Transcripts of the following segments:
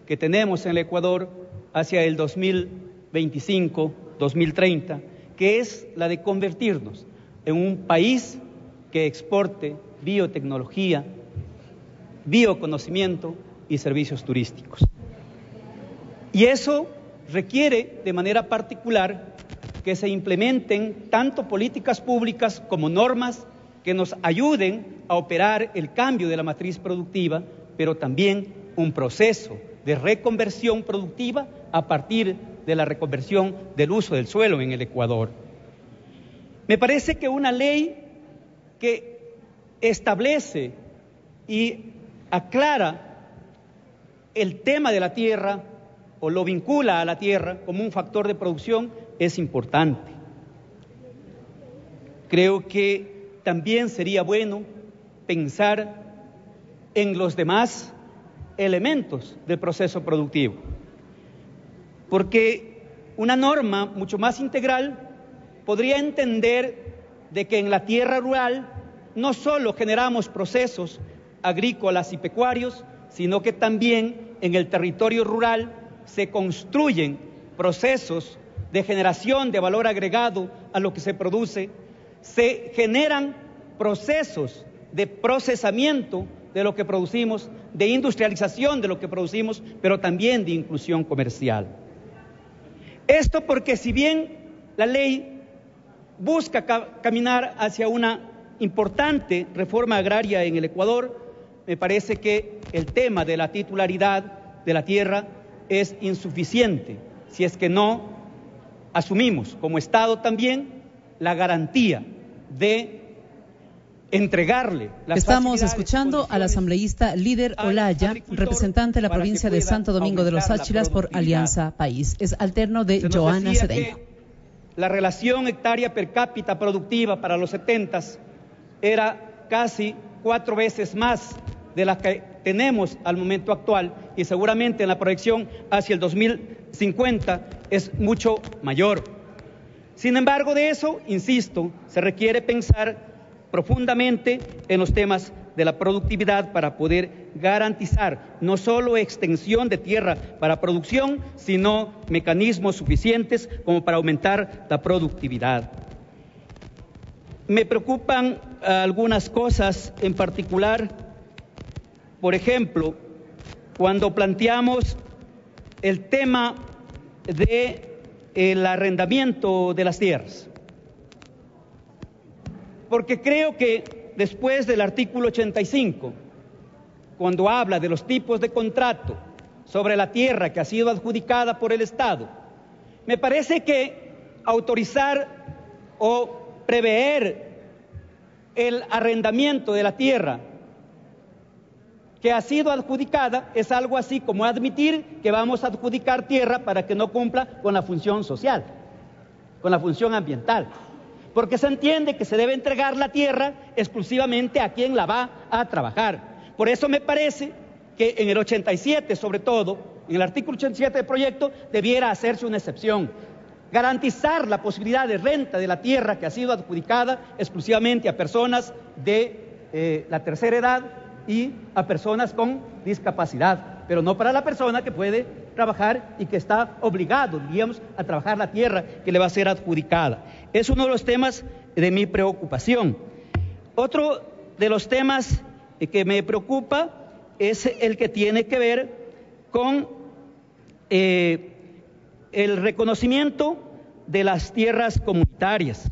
que tenemos en el Ecuador hacia el 2025, 2030, que es la de convertirnos en un país que exporte biotecnología, bioconocimiento y servicios turísticos. Y eso requiere de manera particular que se implementen tanto políticas públicas como normas que nos ayuden a operar el cambio de la matriz productiva, pero también un proceso de reconversión productiva a partir de la reconversión del uso del suelo en el Ecuador. Me parece que una ley que establece y aclara el tema de la tierra o lo vincula a la tierra como un factor de producción es importante. Creo que también sería bueno pensar en los demás elementos del proceso productivo, porque una norma mucho más integral podría entender de que en la tierra rural no solo generamos procesos agrícolas y pecuarios, sino que también en el territorio rural se construyen procesos de generación de valor agregado a lo que se produce, se generan procesos de procesamiento de lo que producimos, de industrialización de lo que producimos, pero también de inclusión comercial. Esto porque si bien la ley busca caminar hacia una importante reforma agraria en el Ecuador, me parece que el tema de la titularidad de la tierra es insuficiente si es que no asumimos como Estado también la garantía de entregarle las Estamos escuchando al asambleísta Líder Olaya, representante de la provincia de Santo Domingo de los Áchilas por Alianza País. Es alterno de Joana Cedeño. La relación hectárea per cápita productiva para los 70s era casi 4 veces más de la que tenemos al momento actual y seguramente en la proyección hacia el 2050 es mucho mayor. Sin embargo, de eso, insisto, se requiere pensar profundamente en los temas de la productividad para poder garantizar no solo extensión de tierra para producción, sino mecanismos suficientes como para aumentar la productividad. Me preocupan algunas cosas en particular, por ejemplo, cuando planteamos el tema del arrendamiento de las tierras. Porque creo que después del artículo 85, cuando habla de los tipos de contrato sobre la tierra que ha sido adjudicada por el Estado, me parece que autorizar o prever el arrendamiento de la tierra que ha sido adjudicada es algo así como admitir que vamos a adjudicar tierra para que no cumpla con la función social, con la función ambiental. Porque se entiende que se debe entregar la tierra exclusivamente a quien la va a trabajar. Por eso me parece que en el 87, sobre todo, en el artículo 87 del proyecto, debiera hacerse una excepción. Garantizar la posibilidad de renta de la tierra que ha sido adjudicada exclusivamente a personas de la tercera edad y a personas con discapacidad, pero no para la persona que puede trabajar y que está obligado, digamos, a trabajar la tierra que le va a ser adjudicada. Es uno de los temas de mi preocupación. Otro de los temas que me preocupa es el que tiene que ver con el reconocimiento de las tierras comunitarias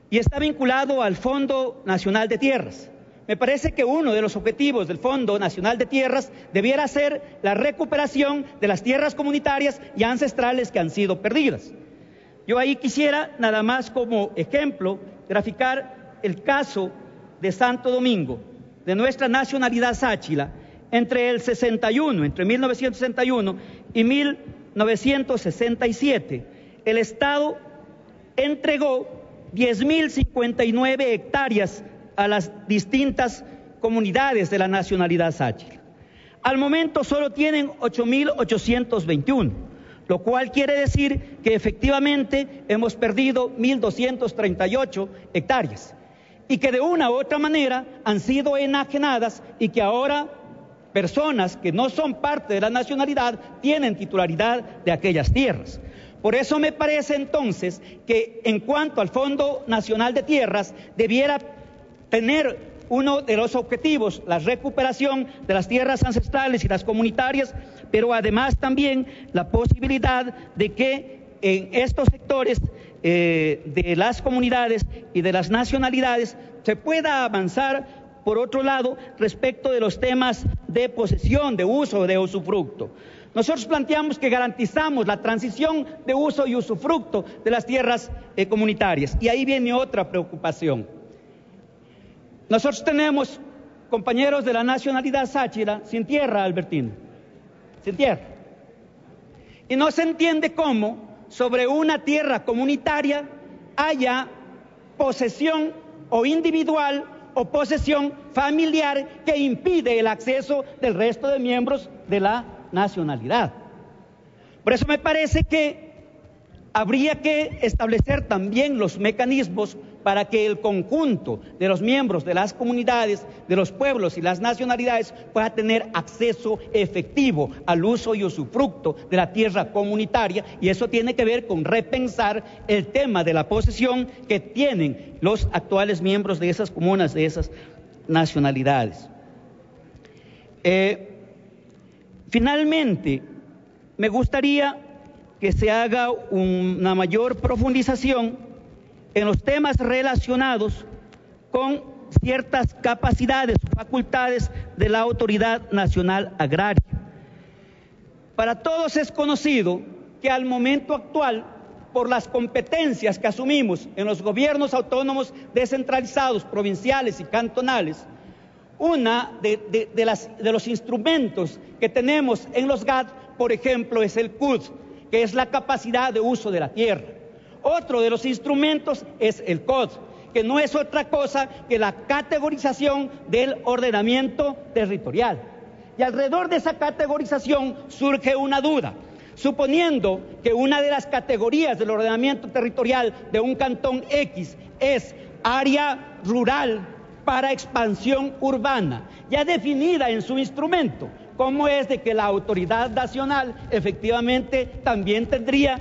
y está vinculado al Fondo Nacional de Tierras. Me parece que uno de los objetivos del Fondo Nacional de Tierras debiera ser la recuperación de las tierras comunitarias y ancestrales que han sido perdidas. Yo ahí quisiera nada más como ejemplo graficar el caso de Santo Domingo, de nuestra nacionalidad sáchila, entre 1961 y 1967, el Estado entregó 10.059 hectáreas a las distintas comunidades de la nacionalidad sáchila. Al momento solo tienen 8.821, lo cual quiere decir que efectivamente hemos perdido 1.238 hectáreas y que de una u otra manera han sido enajenadas y que ahora personas que no son parte de la nacionalidad tienen titularidad de aquellas tierras. Por eso me parece entonces que en cuanto al Fondo Nacional de Tierras debiera tener uno de los objetivos, la recuperación de las tierras ancestrales y las comunitarias, pero además también la posibilidad de que en estos sectores de las comunidades y de las nacionalidades se pueda avanzar, por otro lado, respecto de los temas de posesión, de uso, de usufructo. Nosotros planteamos que garantizamos la transición de uso y usufructo de las tierras comunitarias, y ahí viene otra preocupación. Nosotros tenemos compañeros de la nacionalidad sáchila sin tierra, Albertino, sin tierra. Y no se entiende cómo sobre una tierra comunitaria haya posesión o individual o posesión familiar que impide el acceso del resto de miembros de la nacionalidad. Por eso me parece que habría que establecer también los mecanismos para que el conjunto de los miembros de las comunidades, de los pueblos y las nacionalidades pueda tener acceso efectivo al uso y usufructo de la tierra comunitaria, y eso tiene que ver con repensar el tema de la posesión que tienen los actuales miembros de esas comunas, de esas nacionalidades. Finalmente, me gustaría que se haga una mayor profundización en los temas relacionados con ciertas capacidades o facultades de la Autoridad Nacional Agraria. Para todos es conocido que al momento actual, por las competencias que asumimos en los gobiernos autónomos descentralizados, provinciales y cantonales, una de los instrumentos que tenemos en los GAT, por ejemplo, es el CUD, que es la capacidad de uso de la tierra. Otro de los instrumentos es el COD, que no es otra cosa que la categorización del ordenamiento territorial. Y alrededor de esa categorización surge una duda. Suponiendo que una de las categorías del ordenamiento territorial de un cantón X es área rural para expansión urbana, ya definida en su instrumento, ¿cómo es de que la autoridad nacional efectivamente también tendría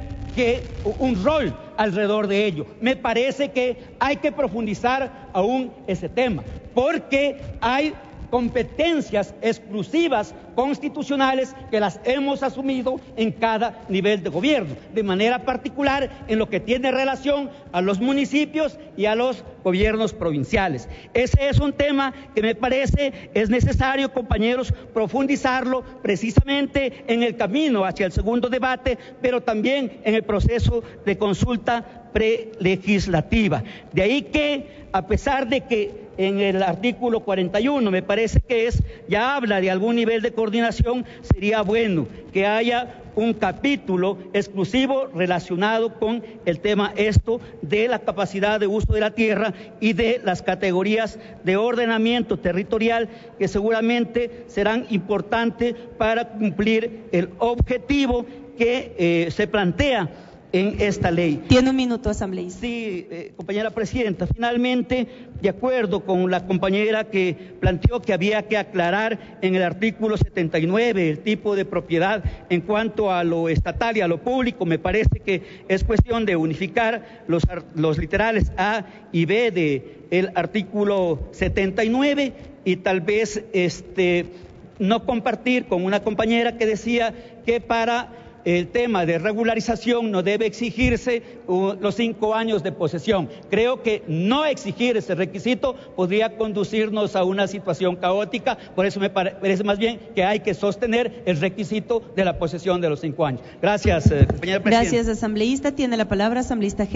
un rol alrededor de ello? Me parece que hay que profundizar aún ese tema, porque hay competencias exclusivas constitucionales que las hemos asumido en cada nivel de gobierno, de manera particular en lo que tiene relación a los municipios y a los gobiernos provinciales. Ese es un tema que me parece es necesario, compañeros, profundizarlo precisamente en el camino hacia el segundo debate, pero también en el proceso de consulta prelegislativa. De ahí que, a pesar de que en el artículo 41, me parece que ya habla de algún nivel de coordinación, sería bueno que haya un capítulo exclusivo relacionado con el tema de la capacidad de uso de la tierra y de las categorías de ordenamiento territorial, que seguramente serán importantes para cumplir el objetivo que se plantea en esta ley. Tiene un minuto, asambleísta. Sí, compañera presidenta, finalmente, de acuerdo con la compañera que planteó que había que aclarar en el artículo 79 el tipo de propiedad en cuanto a lo estatal y a lo público, me parece que es cuestión de unificar los literales A y B del artículo 79 y tal vez no compartir con una compañera que decía que para el tema de regularización no debe exigirse los 5 años de posesión. Creo que no exigir ese requisito podría conducirnos a una situación caótica, por eso me parece más bien que hay que sostener el requisito de la posesión de los 5 años. Gracias, compañera presidenta. Gracias, asambleísta. Tiene la palabra asambleísta